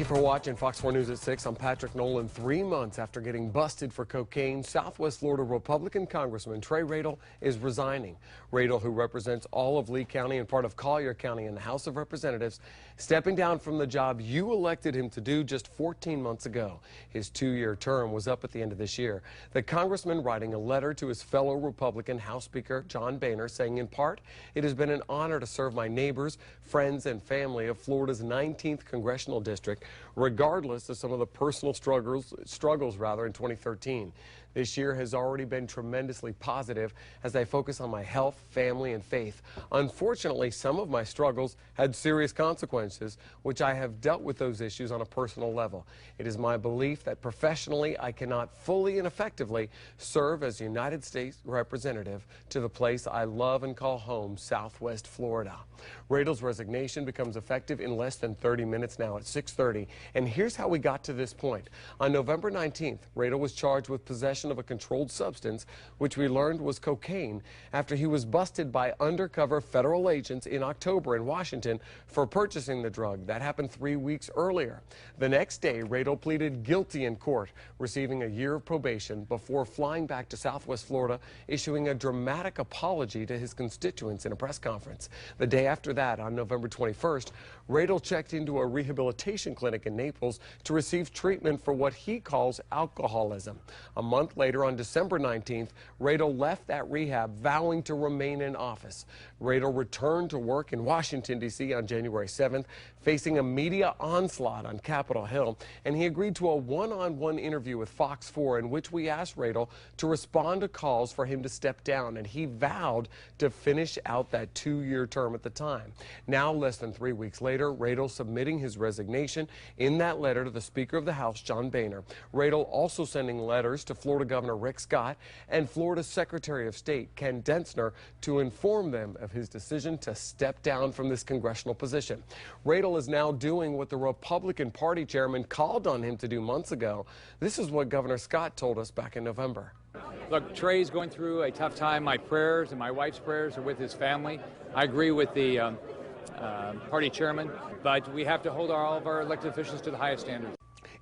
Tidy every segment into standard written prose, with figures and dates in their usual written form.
you for watching Fox 4 News at 6. I'm Patrick Nolan. 3 months after getting busted for cocaine, Southwest Florida Republican Congressman Trey Radel is resigning. Radel, who represents all of Lee County and part of Collier County in the House of Representatives, stepping down from the job you elected him to do just 14 months ago. His 2-year term was up at the end of this year. The congressman writing a letter to his fellow Republican House Speaker John Boehner saying, in part, "It has been an honor to serve my neighbors, friends, and family of Florida's 19th congressional district, regardless of some of the personal struggles in 2013. This year has already been tremendously positive as I focus on my health, family, and faith. Unfortunately, some of my struggles had serious consequences, which I have dealt with those issues on a personal level. It is my belief that professionally I cannot fully and effectively serve as United States representative to the place I love and call home, Southwest Florida." Radel's resignation becomes effective in less than 30 minutes now at 6:30. And here's how we got to this point. On November 19th, Radel was charged with possession of a controlled substance, which we learned was cocaine, after he was busted by undercover federal agents in October in Washington for purchasing the drug. That happened 3 weeks earlier. The next day, Radel pleaded guilty in court, receiving a year of probation before flying back to Southwest Florida, issuing a dramatic apology to his constituents in a press conference. The day after that, on November 21st, Radel checked into a rehabilitation clinic in Naples to receive treatment for what he calls alcoholism. A month later, on December 19th, Radel left that rehab, vowing to remain in office. Radel returned to work in Washington, D.C. on January 7th, facing a media onslaught on Capitol Hill, and he agreed to a one-on-one interview with Fox 4 in which we asked Radel to respond to calls for him to step down, and he vowed to finish out that 2-year term at the time. Now, less than 3 weeks later, Radel submitting his resignation in that letter to the Speaker of the House, John Boehner. Radel also sending letters to Florida Governor Rick Scott and Florida Secretary of State Ken Dentzner to inform them of his decision to step down from this congressional position. Radel is now doing what the Republican Party chairman called on him to do months ago. This is what Governor Scott told us back in November. Look, Trey's going through a tough time. My prayers and my wife's prayers are with his family. I agree with the party chairman, but we have to hold all of our elected officials to the highest standards.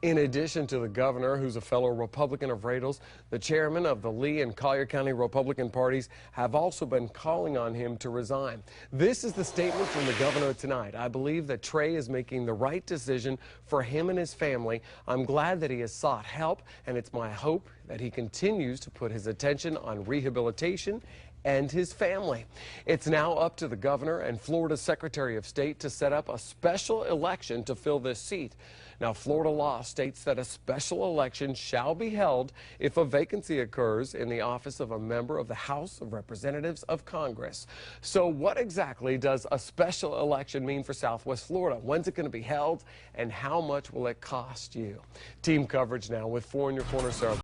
In addition to the governor, who's a fellow Republican of Radel's, the chairman of the Lee and Collier County Republican parties have also been calling on him to resign. This is the statement from the governor tonight. "I believe that Trey is making the right decision for him and his family. I'm glad that he has sought help, and it's my hope that he continues to put his attention on rehabilitation and his family." It's now up to the governor and Florida's Secretary of State to set up a special election to fill this seat. Now, Florida law states that a special election shall be held if a vacancy occurs in the office of a member of the House of Representatives of Congress. So what exactly does a special election mean for Southwest Florida? When's it going to be held, and how much will it cost you? Team coverage now with 4 in your corner, Sarah.